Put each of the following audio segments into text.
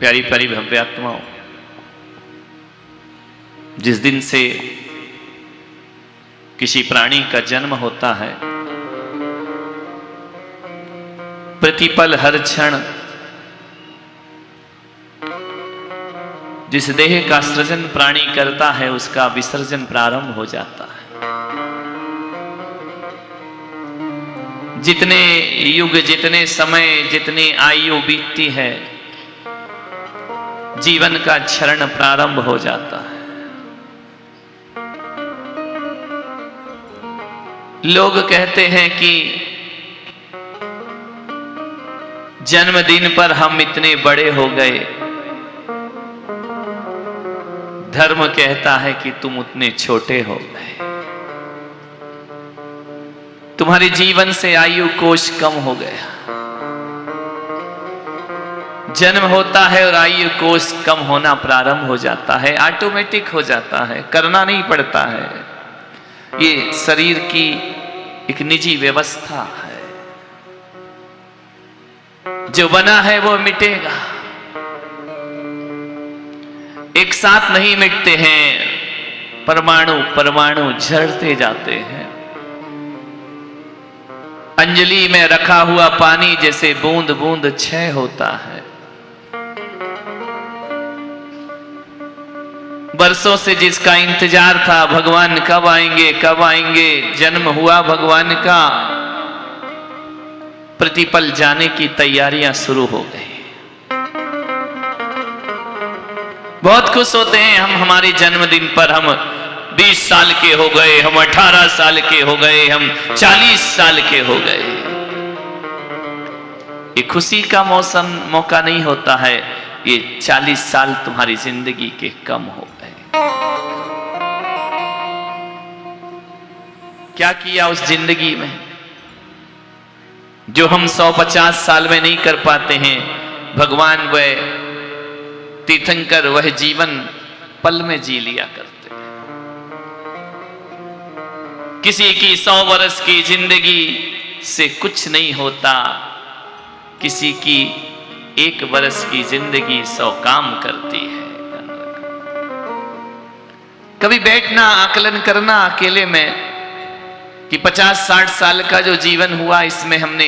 प्यारी प्यारी भव्यात्माओं, जिस दिन से किसी प्राणी का जन्म होता है, प्रतिपल हर क्षण जिस देह का सृजन प्राणी करता है उसका विसर्जन प्रारंभ हो जाता है। जितने युग, जितने समय, जितनी आयु बीतती है, जीवन का क्षरण प्रारंभ हो जाता है। लोग कहते हैं कि जन्मदिन पर हम इतने बड़े हो गए, धर्म कहता है कि तुम उतने छोटे हो गए। तुम्हारे जीवन से आयु कोश कम हो गया। जन्म होता है और आयु कोश कम होना प्रारंभ हो जाता है, ऑटोमेटिक हो जाता है, करना नहीं पड़ता है। ये शरीर की एक निजी व्यवस्था है। जो बना है वो मिटेगा, एक साथ नहीं मिटते हैं। परमाणु परमाणु झड़ते जाते हैं। अंजलि में रखा हुआ पानी जैसे बूंद बूंद क्षय होता है। बरसों से जिसका इंतजार था, भगवान कब आएंगे कब आएंगे, जन्म हुआ भगवान का, प्रतिपल जाने की तैयारियां शुरू हो गई। बहुत खुश होते हैं हम हमारे जन्मदिन पर। हम 20 साल के हो गए, हम 18 साल के हो गए, हम 40 साल के हो गए। ये खुशी का मौका नहीं होता है। ये 40 साल तुम्हारी जिंदगी के कम हो गए। क्या किया उस जिंदगी में जो हम 150 साल में नहीं कर पाते हैं? भगवान वह तीर्थंकर वह जीवन पल में जी लिया करते हैं। किसी की 100 वर्ष की जिंदगी से कुछ नहीं होता, किसी की 1 वर्ष की जिंदगी 100 काम करती है। कभी बैठना आकलन करना अकेले में कि 50-60 साल का जो जीवन हुआ, इसमें हमने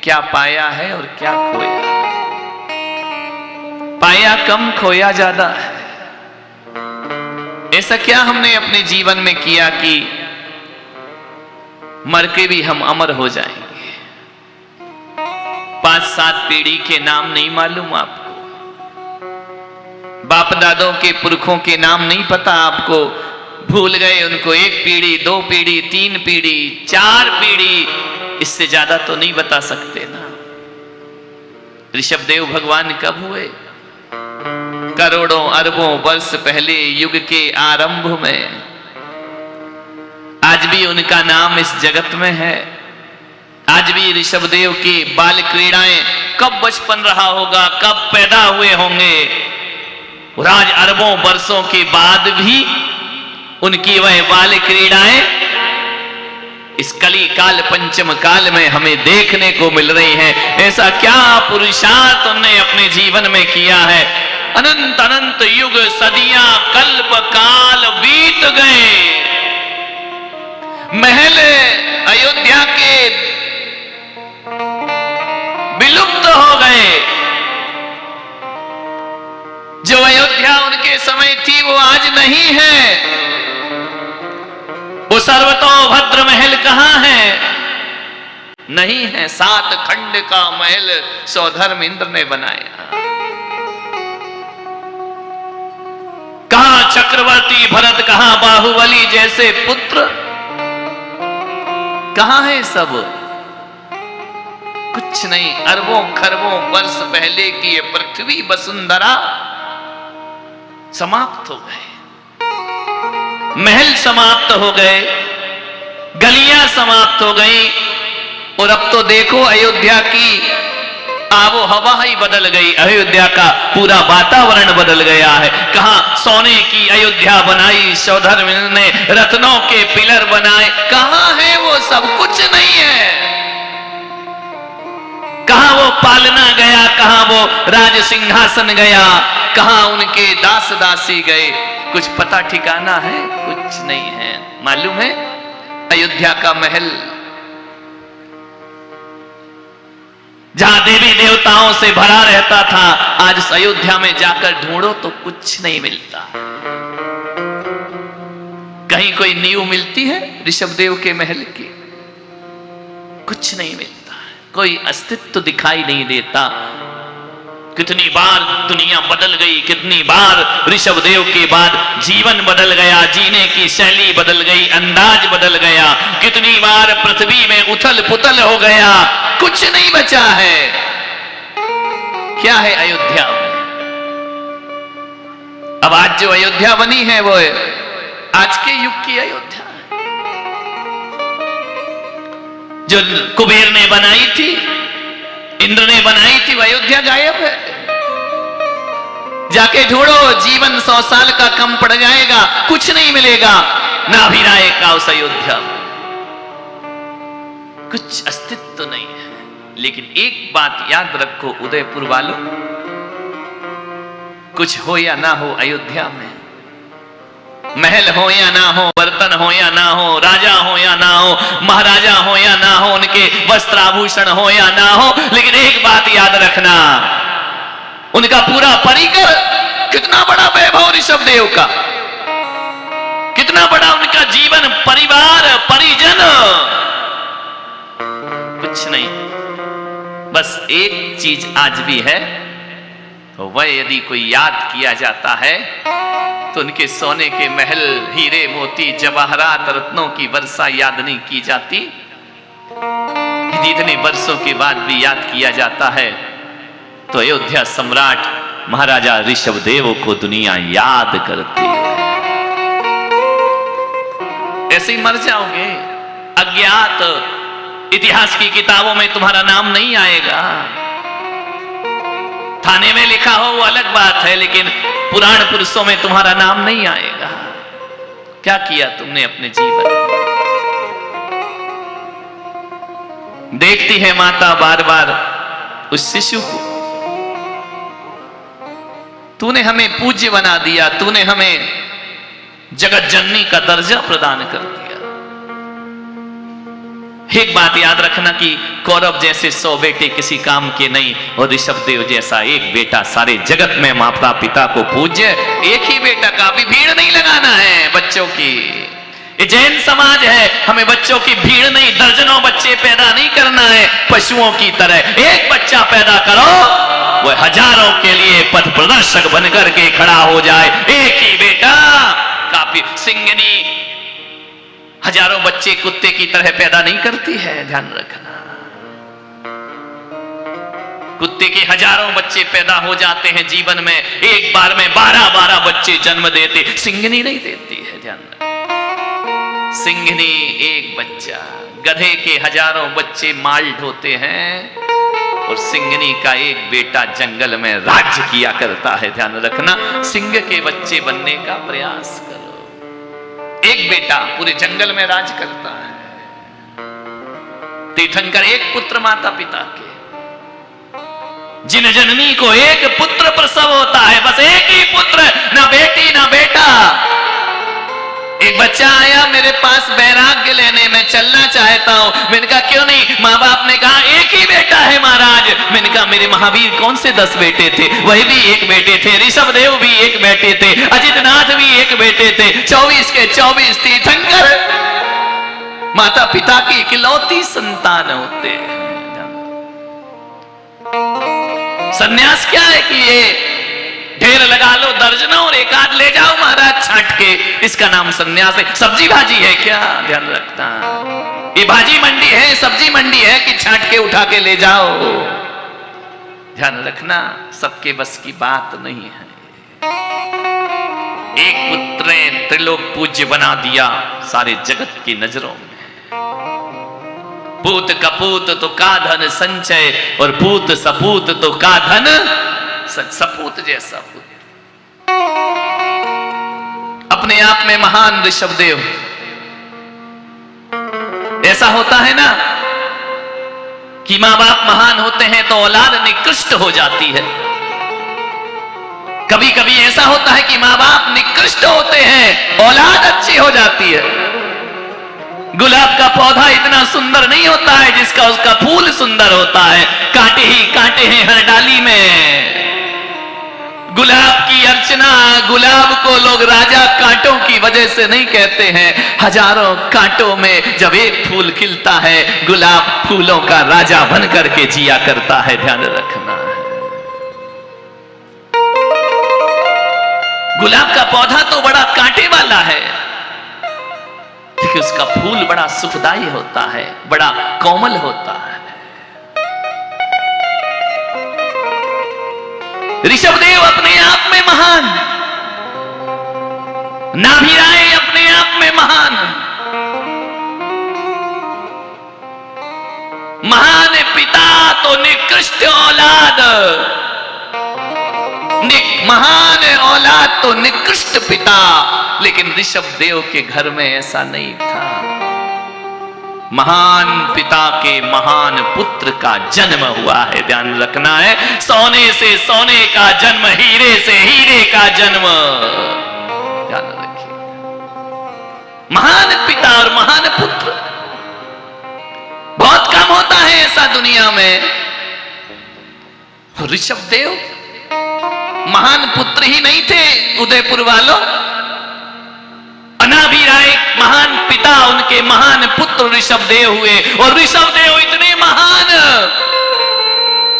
क्या पाया है और क्या खोया। पाया कम, खोया ज्यादा है। ऐसा क्या हमने अपने जीवन में किया कि मर के भी हम अमर हो जाएंगे? 5-7 पीढ़ी के नाम नहीं मालूम आपको, बाप दादों के पुरखों के नाम नहीं पता आपको, भूल गए उनको। 1 पीढ़ी, 2 पीढ़ी, 3 पीढ़ी, 4 पीढ़ी, इससे ज्यादा तो नहीं बता सकते ना। ऋषभदेव भगवान कब हुए? करोड़ों अरबों वर्ष पहले, युग के आरंभ में। आज भी उनका नाम इस जगत में है। आज भी ऋषभदेव की बाल क्रीड़ाएं, कब बचपन रहा होगा, कब पैदा हुए होंगे, और आज अरबों वर्षों के बाद भी उनकी वह बाल क्रीड़ाएं इस कली काल पंचम काल में हमें देखने को मिल रही हैं। ऐसा क्या पुरुषार्थ उन्होंने अपने जीवन में किया है? अनंत अनंत युग, सदियां, कल्प काल बीत गए, महल अयोध्या के विलुप्त हो गए। जो अयोध्या उनके समय थी वो आज नहीं है। वो सर्वतोभद्र महल कहां है? नहीं है। 7 खंड का महल सौधर्म इंद्र ने बनाया। कहां चक्रवर्ती भरत, कहां बाहुबली जैसे पुत्र, कहां है सब? कुछ नहीं। अरबों खरबों वर्ष पहले की ये पृथ्वी वसुंधरा समाप्त हो गए, महल समाप्त हो गए, गलियां समाप्त हो गई। और अब तो देखो अयोध्या की आबो हवा ही बदल गई। अयोध्या का पूरा वातावरण बदल गया है। कहां सोने की अयोध्या बनाई सौधर्म ने, रत्नों के पिलर बनाए, कहां है वो सब? कुछ नहीं है। कहां वो पालना गया, कहां वो राज सिंहासन गया, कहां उनके दास दासी गए, कुछ पता ठिकाना है? कुछ नहीं है। मालूम है अयोध्या का महल जहां देवी देवताओं से भरा रहता था, आज उस अयोध्या में जाकर ढूंढो तो कुछ नहीं मिलता। कहीं कोई नींव मिलती है ऋषभदेव के महल की? कुछ नहीं मिलता, कोई अस्तित्व दिखाई नहीं देता। कितनी बार दुनिया बदल गई, कितनी बार ऋषभदेव के बाद जीवन बदल गया, जीने की शैली बदल गई, अंदाज बदल गया, कितनी बार पृथ्वी में उथल पुथल हो गया, कुछ नहीं बचा है। क्या है अयोध्या में? अब आज जो अयोध्या बनी है वो आज के युग की अयोध्या है, जो कुबेर ने बनाई थी, इंद्र ने बनाई थी, वो अयोध्या गायब है। जाके ढूंढो, जीवन 100 साल का कम पड़ जाएगा, कुछ नहीं मिलेगा नाभिराय का उस अयोध्या में, कुछ अस्तित्व नहीं है। लेकिन एक बात याद रखो उदयपुर वालों, कुछ हो या ना हो अयोध्या में, महल हो या ना हो, बर्तन हो या ना हो, राजा हो या ना हो, महाराजा हो या ना हो, उनके वस्त्र आभूषण हो या ना हो, लेकिन एक बात याद रखना, उनका पूरा परिकर, कितना बड़ा वैभव ऋषभदेव का, कितना बड़ा उनका जीवन, परिवार, परिजन, कुछ नहीं। बस एक चीज आज भी है, तो वह यदि कोई याद किया जाता है तो उनके सोने के महल, हीरे मोती जवाहरात रत्नों की वर्षा याद नहीं की जाती। यदि इतने वर्षों के बाद भी याद किया जाता है तो अयोध्या सम्राट महाराजा ऋषभदेव को दुनिया याद करती है। ऐसे ही मर जाओगे अज्ञात, इतिहास की किताबों में तुम्हारा नाम नहीं आएगा। थाने में लिखा हो वो अलग बात है, लेकिन पुराण पुरुषों में तुम्हारा नाम नहीं आएगा। क्या किया तुमने अपने जीवन में? देखती है माता बार बार उस शिशु को, तूने हमें पूज्य बना दिया, तूने हमें जगत जननी का दर्जा प्रदान कर दिया। एक बात याद रखना कि कौरव जैसे 100 बेटे किसी काम के नहीं, और ऋषभदेव जैसा एक बेटा सारे जगत में माता पिता को पूज्य। एक ही बेटा का भी भीड़ नहीं लगाना है बच्चों की। ये जैन समाज है, हमें बच्चों की भीड़ नहीं, दर्जनों बच्चे पैदा नहीं करना है पशुओं की तरह। एक बच्चा पैदा करो, वो हजारों के लिए पथ प्रदर्शक बनकर के खड़ा हो जाए। एक ही बेटा काफी। सिंगनी हजारों बच्चे कुत्ते की तरह पैदा नहीं करती है, ध्यान रखना। कुत्ते के हजारों बच्चे पैदा हो जाते हैं जीवन में, एक बार में 12-12 बच्चे जन्म देते, सिंगनी नहीं देती है, ध्यान रखना। सिंगनी एक बच्चा, गधे के हजारों बच्चे माल ढोते हैं, और सिंगनी का एक बेटा जंगल में राज्य किया करता है, ध्यान रखना। सिंह के बच्चे बनने का प्रयास करो। एक बेटा पूरे जंगल में राज करता है। तीर्थंकर एक पुत्र माता पिता के, जिन जननी को एक पुत्र प्रसव होता है, बस एक ही पुत्र, ना बेटी ना बेटा। एक बच्चा आया मेरे पास वैराग्य लेने, में चलना चाहता हूं। मैंने कहा क्यों नहीं? माँ बाप ने कहा एक ही बेटा है महाराज। मैंने कहा मेरे महावीर कौन से 10 बेटे थे? वही भी एक बेटे थे, ऋषभदेव भी एक बेटे थे, अजितनाथ भी एक बेटे थे, 24 के 24 तीर्थंकर माता पिता की इकलौती संतान होते हैं। सन्यास क्या है कि ये ढेर लगा लो दर्जनों और एक आध ले जाओ महाराज छांट के, इसका नाम सन्यास है। सब्जी भाजी है क्या? ध्यान रखना, ये भाजी मंडी है, सब्जी मंडी है कि छांट के उठा के ले जाओ? ध्यान रखना, सबके बस की बात नहीं है। एक पुत्र ने त्रिलोक पूज्य बना दिया सारे जगत की नजरों में। पूत कपूत तो का धन संचय, और पूत सपूत तो का धन सपूत जैसा पुत्र। अपने आप में महान ऋषभदेव। ऐसा होता है ना कि मां बाप महान होते हैं तो औलाद निकृष्ट हो जाती है। कभी कभी ऐसा होता है कि मां बाप निकृष्ट होते हैं, औलाद अच्छी हो जाती है। गुलाब का पौधा इतना सुंदर नहीं होता है जिसका उसका फूल सुंदर होता है। कांटे ही कांटे हैं हर डाली में। गुलाब की अर्चना, गुलाब को लोग राजा कांटों की वजह से नहीं कहते हैं। हजारों कांटों में जब एक फूल खिलता है, गुलाब फूलों का राजा बन करके जिया करता है। ध्यान रखना है। गुलाब का पौधा तो बड़ा कांटे वाला है, लेकिन उसका फूल बड़ा सुखदाई होता है, बड़ा कोमल होता है। ऋषभदेव अपने आप में महान, नाभिराय अपने आप में महान। महान पिता तो निकृष्ट औलाद, महान औलाद तो निकृष्ट पिता। लेकिन ऋषभदेव के घर में ऐसा नहीं था। महान पिता के महान पुत्र का जन्म हुआ है। ध्यान रखना है। सोने से सोने का जन्म, हीरे से हीरे का जन्म। ध्यान रखिए। महान पिता और महान पुत्र बहुत कम होता है ऐसा दुनिया में। ऋषभदेव महान पुत्र ही नहीं थे उदयपुर वालों, नाभिराय महान पिता, उनके महान पुत्र ऋषभदेव हुए। और ऋषभदेव इतने महान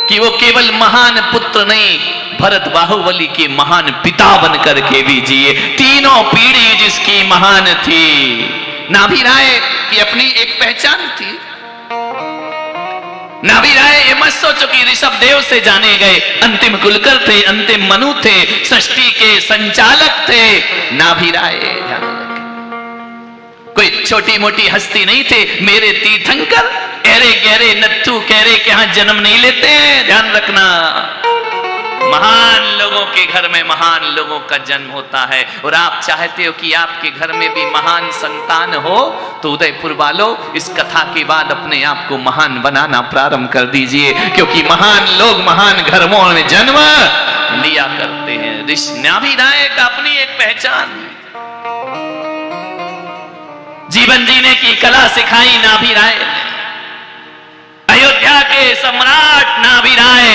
कि वो केवल महान पुत्र नहीं, भरत बाहुबली के महान पिता बनकर के भी जिए। तीनों पीढ़ी जिसकी महान थी। नाभिराय की अपनी एक पहचान थी। नाभिराय ये मत सोचो कि ऋषभदेव से जाने गए। अंतिम कुलकर थे, अंतिम मनु थे, सृष्टि के संचालक थे नाभिराय। ध्यान रखें, कोई छोटी मोटी हस्ती नहीं थे। मेरे तीर्थंकर गहरे गहरे नत्थु कहरे के यहां जन्म नहीं लेते हैं। ध्यान रखना। महान लोगों के घर में महान लोगों का जन्म होता है। और आप चाहते हो कि आपके घर में भी महान संतान हो, तो उदयपुर वालों इस कथा के बाद अपने आप को महान बनाना प्रारंभ कर दीजिए, क्योंकि महान लोग महान घरों में जन्म लिया करते हैं। नाभिराय का अपनी एक पहचान, जीवन जीने की कला सिखाई नाभिराय ने। अयोध्या के सम्राट नाभिराय,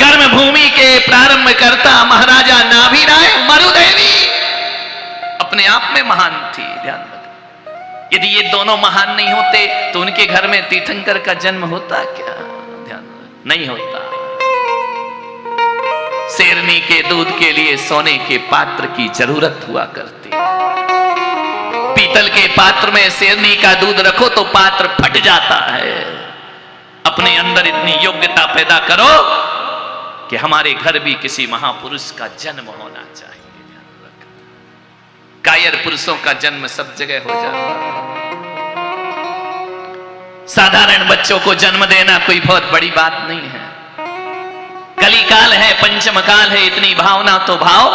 कर्मभूमि के प्रारंभकर्ता महाराजा नाभिराय, मरुदेवी अपने आप में महान थी। ध्यान रखें। यदि ये दोनों महान नहीं होते तो उनके घर में तीर्थंकर का जन्म होता क्या? ध्यान नहीं होता। शेरनी के दूध के लिए सोने के पात्र की जरूरत हुआ करती। पीतल के पात्र में शेरनी का दूध रखो तो पात्र फट जाता है। अपने अंदर इतनी योग्यता पैदा करो कि हमारे घर भी किसी महापुरुष का जन्म होना चाहिए। कायर पुरुषों का जन्म सब जगह हो जाता है। साधारण बच्चों को जन्म देना कोई बहुत बड़ी बात नहीं है। कलिकाल है, पंचम काल है, इतनी भावना तो भाव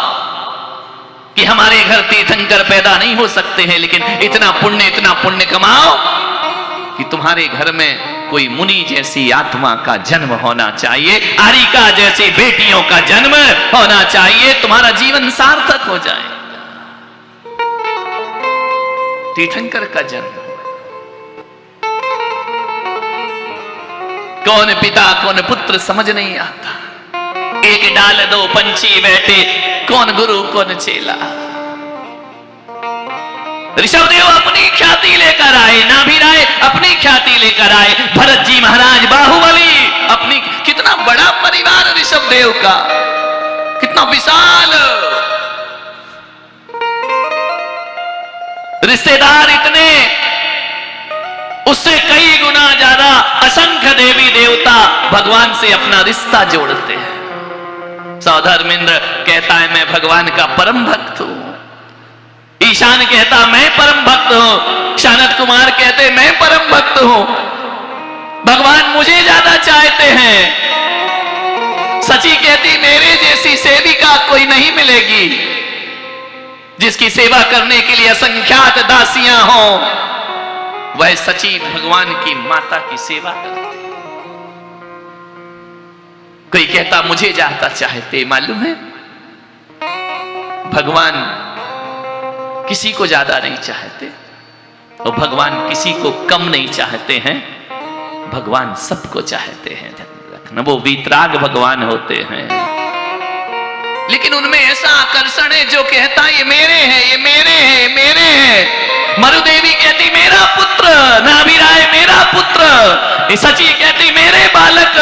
कि हमारे घर तीर्थंकर पैदा नहीं हो सकते हैं, लेकिन इतना पुण्य कमाओ कि तुम्हारे घर में कोई मुनि जैसी आत्मा का जन्म होना चाहिए, आरिका जैसी बेटियों का जन्म होना चाहिए, तुम्हारा जीवन सार्थक हो जाए। तीर्थंकर का जन्म, कौन पिता कौन पुत्र समझ नहीं आता। एक डाल दो पंछी बैठे, कौन गुरु कौन चेला। ऋषभदेव अपनी ख्याति लेकर आए, नाभिराय अपनी ख्याति लेकर आए, भरत जी महाराज बाहुबली अपनी। कितना बड़ा परिवार ऋषभदेव का, कितना विशाल। रिश्तेदार इतने, उससे कई गुना ज्यादा असंख्य देवी देवता भगवान से अपना रिश्ता जोड़ते हैं। सौधर्मेंद्र कहता है मैं भगवान का परम भक्त हूं। ईशान कहता मैं परम भक्त हूं। शानत कुमार कहते मैं परम भक्त हूं। भगवान मुझे ज्यादा चाहते हैं। सची कहती मेरे जैसी सेविका कोई नहीं मिलेगी जिसकी सेवा करने के लिए असंख्यात दासियां हों। वह सची भगवान की माता की सेवा करते। कोई कहता मुझे ज्यादा चाहते, मालूम है भगवान किसी को ज्यादा नहीं चाहते और भगवान किसी को कम नहीं चाहते हैं। भगवान सबको चाहते हैं, रखना, वो वीतराग भगवान होते हैं। लेकिन उनमें ऐसा आकर्षण है जो कहता ये मेरे हैं, ये मेरे हैं, मेरे हैं। मरुदेवी कहती मेरा पुत्र, नाभिराय मेरा पुत्र, ये सची कहती मेरे बालक,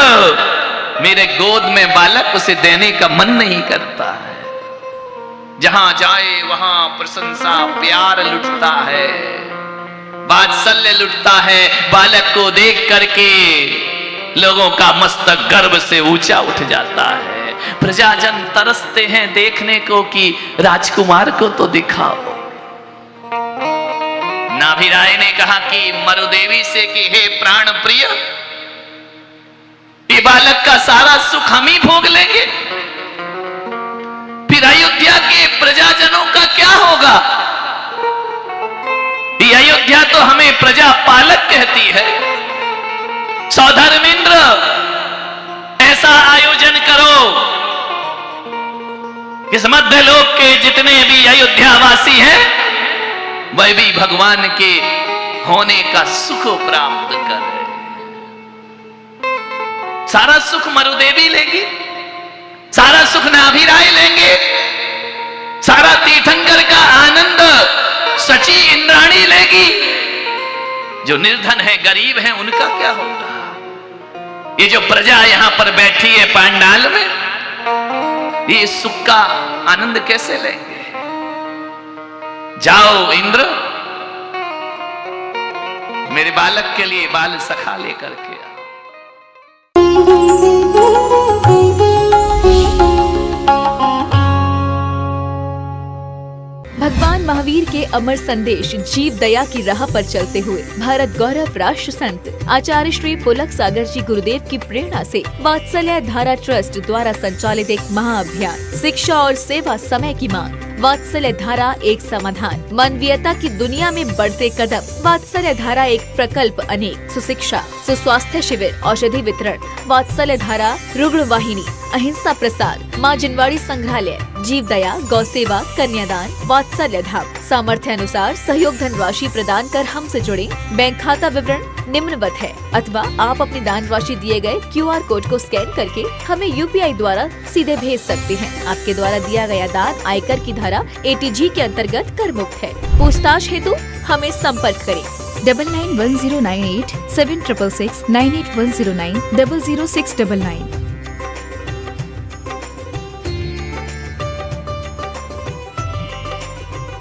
मेरे गोद में बालक, उसे देने का मन नहीं करता है। जहां जाए वहां प्रशंसा प्यार लुटता है, वात्सल्य लुटता है। बालक को देख करके लोगों का मस्तक गर्व से ऊंचा उठ जाता है। प्रजाजन तरसते हैं देखने को कि राजकुमार को तो दिखाओ। नाभिराय ने कहा कि मरुदेवी से कि हे प्राण प्रिय, ये बालक का सारा सुख हम ही भोग लेंगे, फिर अयोध्या के प्रजाजनों का क्या होगा? ये अयोध्या तो हमें प्रजा पालक कहती है। सौधर्मेंद्र, ऐसा आयोजन करो कि इस मध्य लोक के जितने भी अयोध्यावासी हैं वह भी भगवान के होने का सुख प्राप्त करें। सारा सुख मरुदेवी लेगी, सारा सुख नाभिराय लेंगे, सारा तीर्थंकर का आनंद सची इंद्राणी लेगी। जो निर्धन है, गरीब है, उनका क्या होगा? ये जो प्रजा यहां पर बैठी है पांडाल में, ये सुख का आनंद कैसे लेंगे? जाओ इंद्र, मेरे बालक के लिए बाल सखा लेकर के आओ। भगवान महावीर के अमर संदेश जीव दया की राह पर चलते हुए भारत गौरव राष्ट्र संत आचार्य श्री पुलक सागर जी गुरुदेव की प्रेरणा से वात्सल्य धारा ट्रस्ट द्वारा संचालित एक महाअभियान शिक्षा और सेवा समय की मांग। वात्सल्य धारा एक समाधान, मानवीयता की दुनिया में बढ़ते कदम। वात्सल्य धारा एक प्रकल्प अनेक, सुशिक्षा, सुस्वास्थ्य शिविर, औषधि वितरण। वात्सल्य धारा रुग्ण वाहिनी, अहिंसा प्रसार, माँ जिनवाड़ी संग्रहालय, जीव दया, गौ सेवा, कन्यादान, वात्सल्य धाम। सामर्थ्य अनुसार सहयोग धनराशि प्रदान कर हमसे जुड़े। बैंक खाता विवरण निम्नवत है, अथवा आप अपनी दान राशि दिए गए QR कोड को स्कैन करके हमें UPI द्वारा सीधे भेज सकते हैं। आपके द्वारा दिया गया दान आयकर की धारा ATG के अंतर्गत कर मुक्त है। पूछताछ हेतु हमें संपर्क करें 991098 7666 98109 00699।